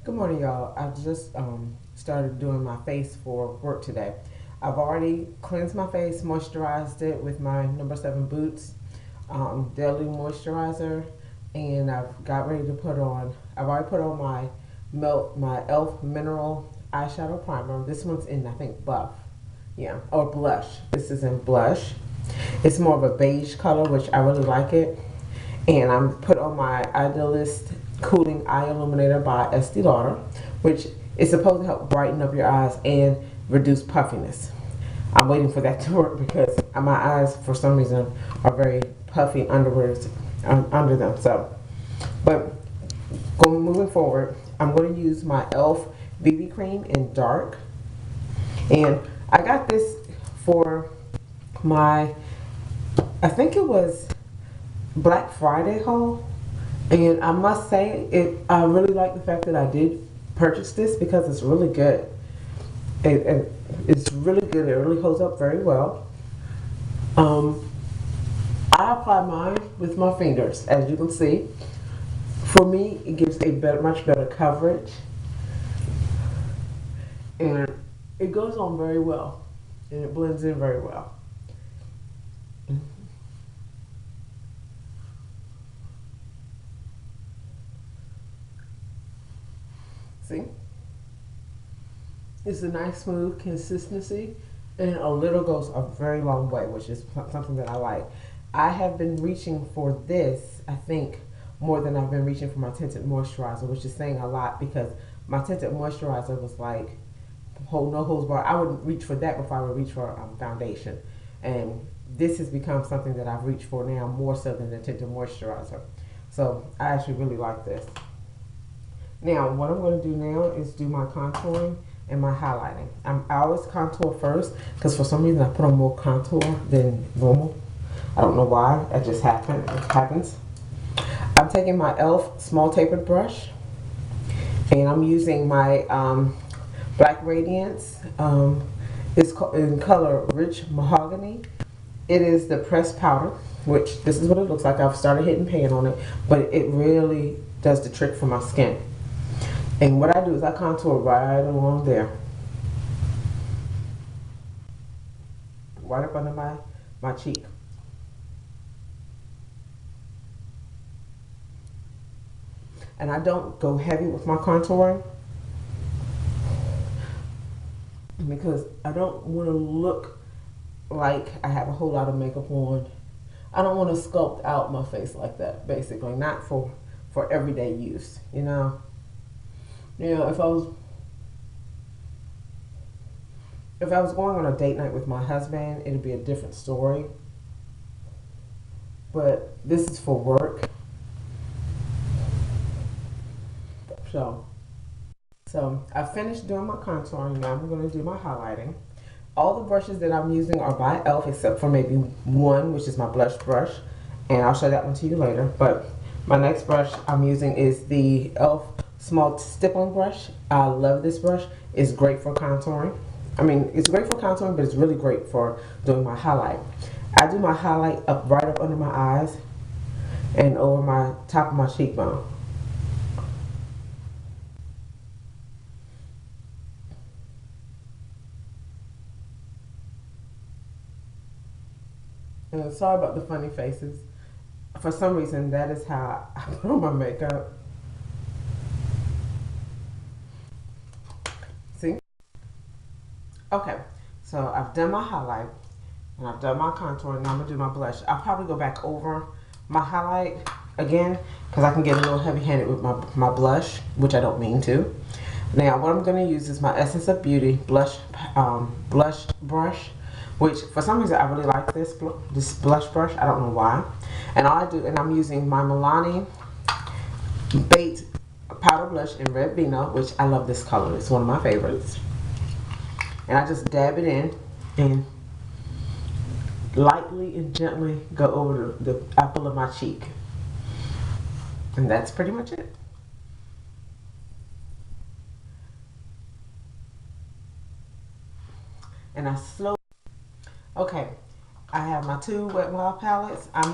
Good morning, y'all. I just started doing my face for work today. I've already cleansed my face, moisturized it with my number 7 Boots daily moisturizer, and I've got ready to put on. I've already put on my Elf Mineral eyeshadow primer. This one's in, I think, buff, yeah, or blush. This is in blush. It's more of a beige color, which I really like it. And I'm put on my Idealist Cooling Eye Illuminator by Estee Lauder, which is supposed to help brighten up your eyes and reduce puffiness. I'm waiting for that to work because my eyes, for some reason, are very puffy under them. So, but moving forward, I'm going to use my Elf BB cream in dark, and I got this for my, I think it was Black Friday haul, and I must say I really like the fact that I did purchase this because it's really good. It's really good. It really holds up very well. Um, I apply mine with my fingers, as you can see. For me, it gives a much better coverage, and it goes on very well, and it blends in very well. See? It's a nice smooth consistency, and a little goes a very long way, which is something that I like. I have been reaching for this, I think, more than I've been reaching for my tinted moisturizer, which is saying a lot because my tinted moisturizer was like no holds bar. I would reach for that before I would reach for foundation, and this has become something that I've reached for now more so than the tinted moisturizer. So I actually really like this. Now, what I'm going to do now is do my contouring and my highlighting. I always contour first because for some reason I put on more contour than normal. I don't know why. It just happens. I'm taking my e.l.f. small tapered brush, and I'm using my Black Radiance. It's in color Rich Mahogany. It is the pressed powder, which this is what it looks like. I've started hitting pan on it, but it really does the trick for my skin. And what I do is I contour right along there, right up under my cheek. And I don't go heavy with my contouring because I don't want to look like I have a whole lot of makeup on. I don't want to sculpt out my face like that, basically. Not for everyday use, you know. You know, if I was going on a date night with my husband, it'd be a different story. But this is for work. So so I finished doing my contouring. Now I'm going to do my highlighting. All the brushes that I'm using are by e.l.f. except for maybe one, which is my blush brush, and I'll show that one to you later. But my next brush I'm using is the e.l.f. small stippling brush. I love this brush. It's great for contouring. I mean, it's great for contouring, but it's really great for doing my highlight. I do my highlight right up under my eyes and over my top of my cheekbone. And sorry about the funny faces. For some reason, that is how I put on my makeup. See? Okay, so I've done my highlight and I've done my contour, and now I'm gonna do my blush. I'll probably go back over my highlight again because I can get a little heavy handed with my blush, which I don't mean to. Now, what I'm gonna use is my Essence of Beauty blush brush, which for some reason I really like this blush brush. I don't know why. And all I do, and I'm using my Milani Bait powder blush in Red Vino, which I love this color. It's one of my favorites. And I just dab it in and lightly and gently go over the apple of my cheek. And that's pretty much it. And I slowly, okay, I have my two Wet n Wild palettes. I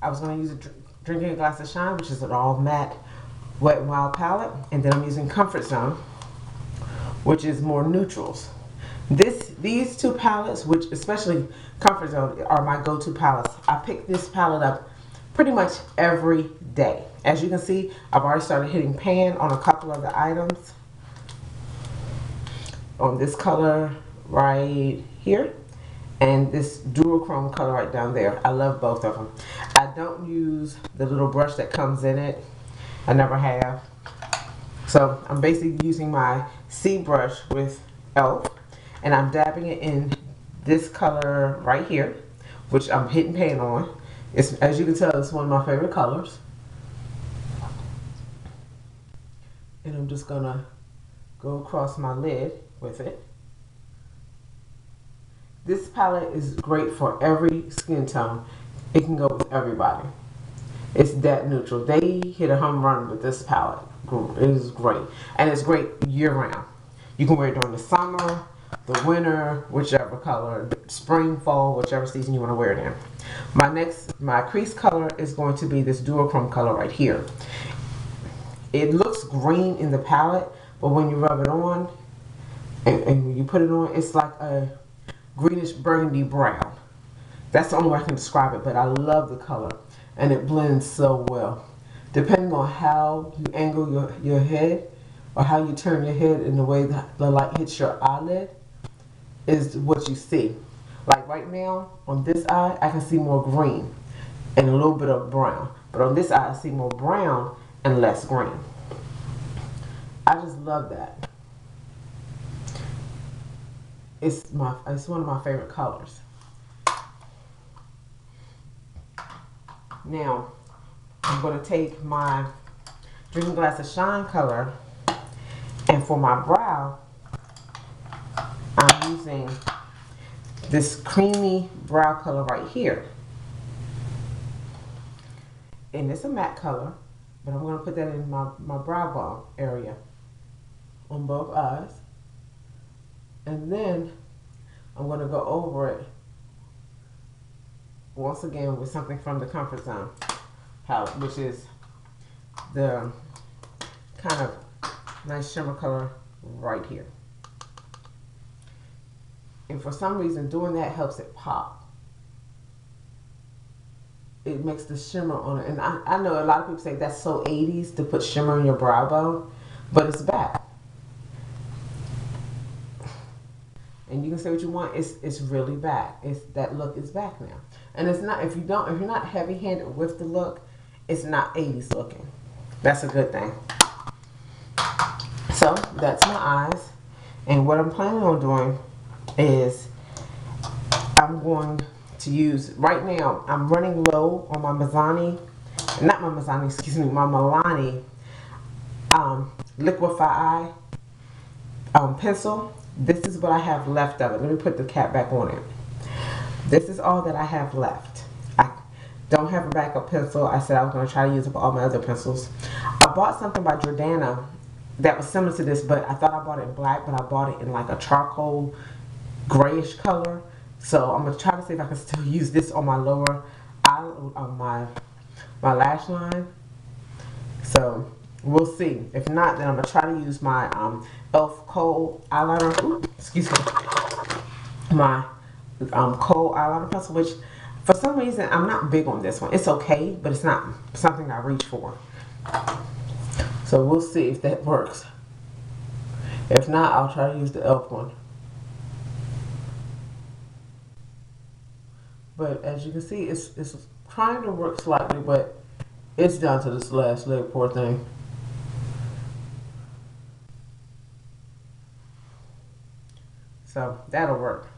was going to use a Drinking a Glass of Shine, which is an all matte Wet n Wild palette, and then I'm using Comfort Zone, which is more neutrals. These two palettes, which especially Comfort Zone, are my go-to palettes. I pick this palette up pretty much every day. As you can see, I've already started hitting pan on a couple of the items. On this color right here, and this duochrome color right down there. I love both of them. I don't use the little brush that comes in it. I never have. So I'm basically using my C brush with e.l.f. and I'm dabbing it in this color right here, which I'm hitting paint on. It's, as you can tell, it's one of my favorite colors. And I'm just gonna go across my lid with it. This palette is great for every skin tone. It can go with everybody. It's that neutral. They hit a home run with this palette. It is great. And it's great year round. You can wear it during the summer, the winter, whichever color, spring, fall, whichever season you want to wear it in. My crease color is going to be this duochrome color right here. It looks green in the palette, but when you rub it on and when you put it on, it's like a greenish burgundy brown. That's the only way I can describe it, but I love the color and it blends so well. Depending on how you angle your head or how you turn your head in the way that the light hits your eyelid is what you see. Like right now, on this eye, I can see more green and a little bit of brown. But on this eye, I see more brown and less green. I just love that. It's one of my favorite colors. Now, I'm going to take my Drinking Glasses Shine color, and for my brow, I'm using this creamy brow color right here. And it's a matte color, but I'm going to put that in my brow bone area on both eyes. And then I'm going to go over it once again with something from the Comfort Zone palette, which is the kind of nice shimmer color right here. And for some reason, doing that helps it pop. It makes the shimmer on it. And I know a lot of people say that's so 80s to put shimmer in your brow bone, but it's back. And you can say what you want, it's really back. That look is back now. And it's not, if you're not heavy-handed with the look, it's not 80s looking. That's a good thing. So that's my eyes. And what I'm planning on doing is I'm going to use, right now, I'm running low on my Milani Liquify pencil. This is what I have left of it. Let me put the cap back on it. This is all that I have left. I don't have a backup pencil. I said I was going to try to use up all my other pencils. I bought something by Jordana that was similar to this, but I thought I bought it in black, but I bought it in like a charcoal grayish color. So I'm going to try to see if I can still use this on my lower eye, on my lash line. So we'll see. If not, then I'm going to try to use my e.l.f. Kohl eyeliner. Ooh, excuse me. My Kohl eyeliner pencil, which for some reason I'm not big on this one. It's okay, but it's not something I reach for. So we'll see if that works. If not, I'll try to use the e.l.f. one. But as you can see, it's trying to work slightly, but it's down to this last leg, poor thing. So that'll work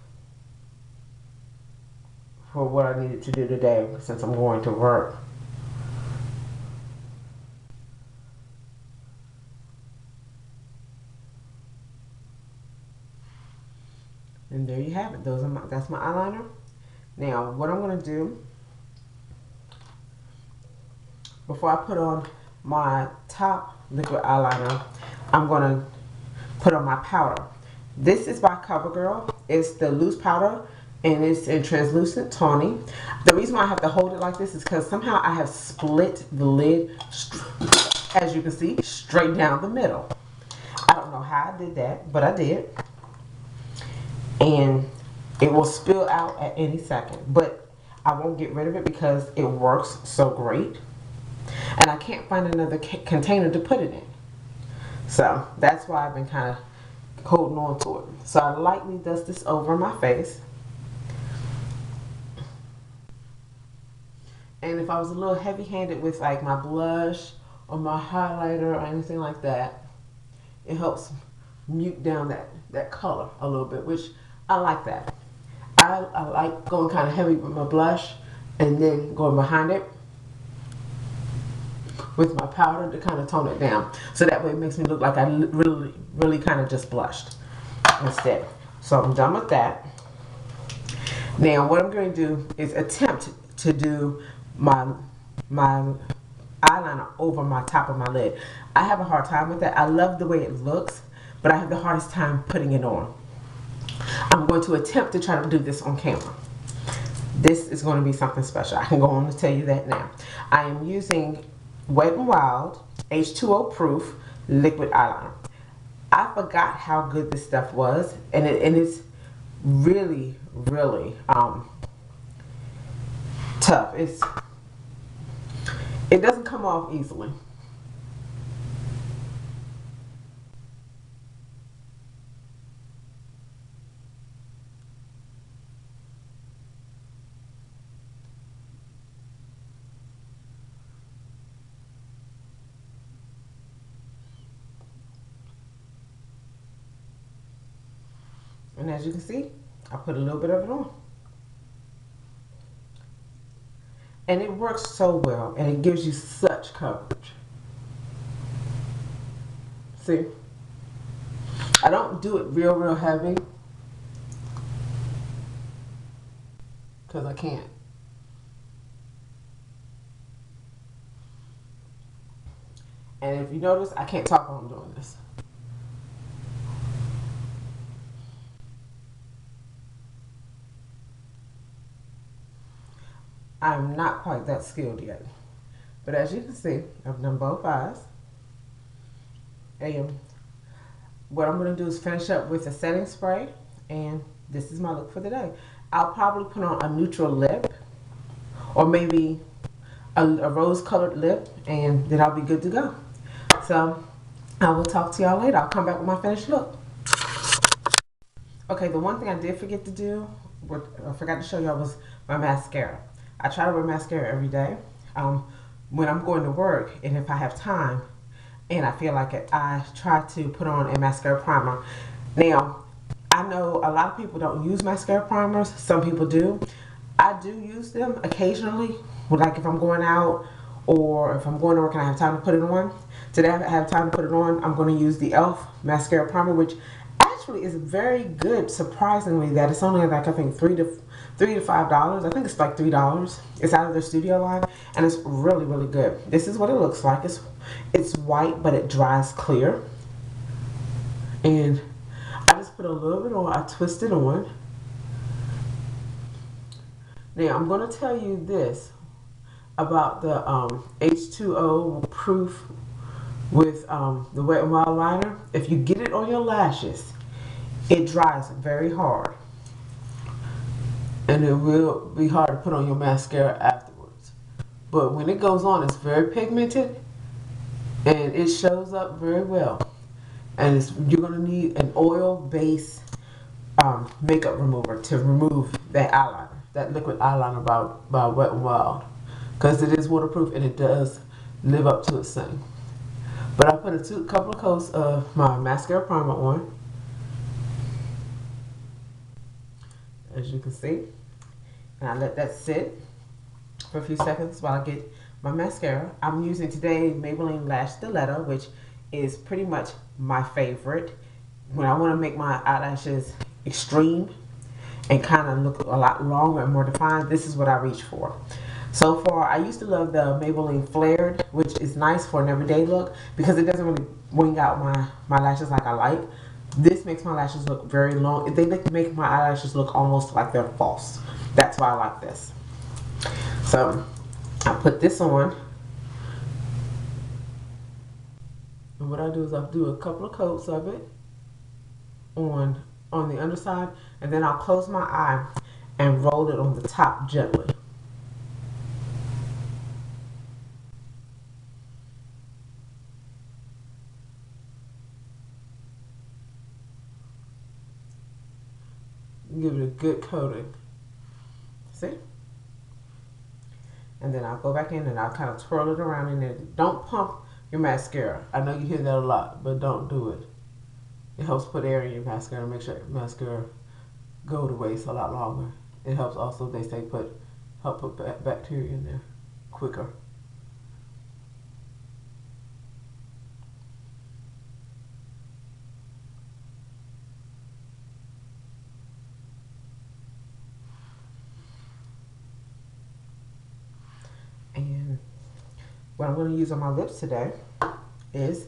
for what I needed to do today, since I'm going to work. And there you have it. That's my eyeliner. Now, what I'm going to do, before I put on my top liquid eyeliner, I'm going to put on my powder. This is by CoverGirl. It's the loose powder, and it's in translucent tawny. The reason why I have to hold it like this is because somehow I have split the lid as you can see, straight down the middle. I don't know how I did that, but I did. And it will spill out at any second, but I won't get rid of it because it works so great. And I can't find another container to put it in. So that's why I've been kind of holding on to it. So I lightly dust this over my face. And if I was a little heavy-handed with like my blush or my highlighter or anything like that, it helps mute down that color a little bit, which I like that. I like going kind of heavy with my blush and then going behind it with my powder to kind of tone it down. So that way it makes me look like I really kind of just blushed instead. So I'm done with that. Now what I'm going to do is attempt to do my eyeliner over my top of my lid. I have a hard time with that. I love the way it looks, but I have the hardest time putting it on. I'm going to attempt to try to do this on camera. This is going to be something special. I can go on to tell you that now. I am using Wet n Wild H2O proof liquid eyeliner. I forgot how good this stuff was, and it's really tough. It doesn't come off easily. And as you can see, I put a little bit of it on. And it works so well, and it gives you such coverage. See? I don't do it real heavy because I can't. And if you notice, I can't talk while I'm doing this. I'm not quite that skilled yet. But as you can see, I've done both eyes. And what I'm going to do is finish up with a setting spray. And this is my look for the day. I'll probably put on a neutral lip. Or maybe a rose colored lip. And then I'll be good to go. So I will talk to y'all later. I'll come back with my finished look. Okay, the one thing I did forget to do, what I forgot to show y'all, was my mascara. I try to wear mascara every day when I'm going to work, and if I have time and I feel like it, I try to put on a mascara primer. Now, I know a lot of people don't use mascara primers. Some people do. I do use them occasionally, like if I'm going out or if I'm going to work and I have time to put it on. Today I have time to put it on. I'm going to use the e.l.f. mascara primer, which actually is very good, surprisingly, that it's only like I think $3 to $5. I think it's like $3. It's out of their studio line, and it's really good. This is what it looks like. It's white, but it dries clear. And I just put a little bit on. I twist it on. Now I'm going to tell you this about the H2O proof with the Wet n Wild liner. If you get it on your lashes, it dries very hard. And it will be hard to put on your mascara afterwards. But when it goes on, it's very pigmented and it shows up very well. And you're going to need an oil-based makeup remover to remove that eyeliner, that liquid eyeliner by Wet n Wild. Because it is waterproof and it does live up to its saying. But I put a couple of coats of my mascara primer on, as you can see. And I let that sit for a few seconds while I get my mascara. I'm using today Maybelline Lash Stiletto, which is pretty much my favorite. When I want to make my eyelashes extreme and kind of look a lot longer and more defined, this is what I reach for. So far, I used to love the Maybelline Flared, which is nice for an everyday look because it doesn't really wing out my lashes like I like. This makes my lashes look very long. They make my eyelashes look almost like they're false. That's why I like this. So I put this on, And what I do is I'll do a couple of coats of it on the underside, and then I'll close my eye and roll it on the top gently. Give it a good coating. See? And then I'll go back in and I'll kind of twirl it around in there. Don't pump your mascara. I know you hear that a lot, but don't do it. It helps put air in your mascara and make sure mascara go to waste a lot longer. It helps also, they say, help put bacteria in there quicker. And what I'm going to use on my lips today is,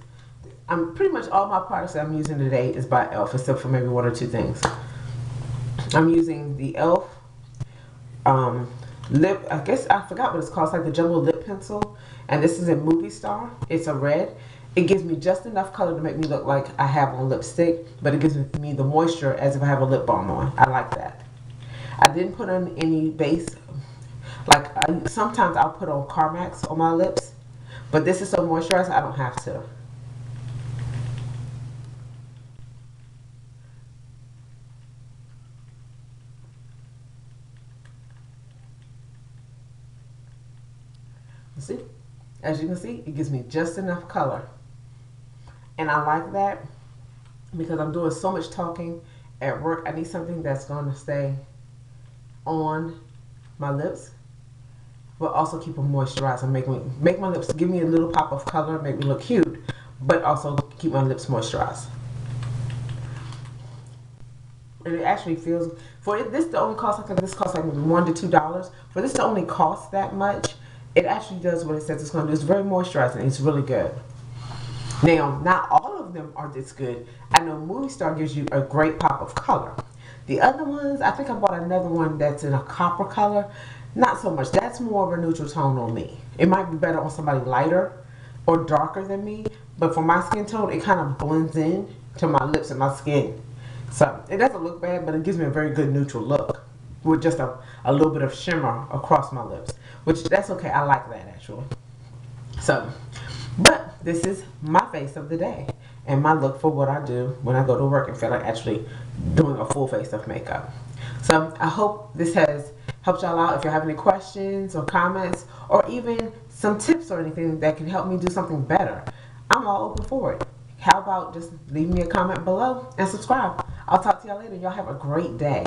I'm pretty much all my products that I'm using today is by e.l.f. except for maybe one or two things. I'm using the e.l.f. Lip, I guess I forgot what it's called. It's like the jumbo lip pencil, and this is a Movie Star. It's a red. It gives me just enough color to make me look like I have on lipstick, but it gives me the moisture as if I have a lip balm on. I like that. I didn't put on any base. Like sometimes I'll put on Carmex on my lips, but this is so moisturized I don't have to. See, as you can see, it gives me just enough color, and I like that because I'm doing so much talking at work. I need something that's going to stay on my lips, but also keep them moisturized and make my lips, give me a little pop of color, make me look cute, but also keep my lips moisturized. And it actually feels, for it, this the only cost, I think this costs like maybe $1 to $2. For this to only cost that much, it actually does what it says it's going to do. It's very moisturizing. It's really good. Now, not all of them are this good. I know Movie Star gives you a great pop of color. The other ones, I think I bought another one that's in a copper color. Not so much. That's more of a neutral tone on me. It might be better on somebody lighter or darker than me, but for my skin tone, it kind of blends in to my lips and my skin. So it doesn't look bad, but it gives me a very good neutral look with just a little bit of shimmer across my lips, which that's okay. I like that actually. So, but this is my face of the day and my look for what I do when I go to work and feel like actually doing a full face of makeup. So I hope this has helped y'all out. If you have any questions or comments or even some tips or anything that can help me do something better, I'm all open for it. How about just leave me a comment below and subscribe. I'll talk to y'all later. Y'all have a great day.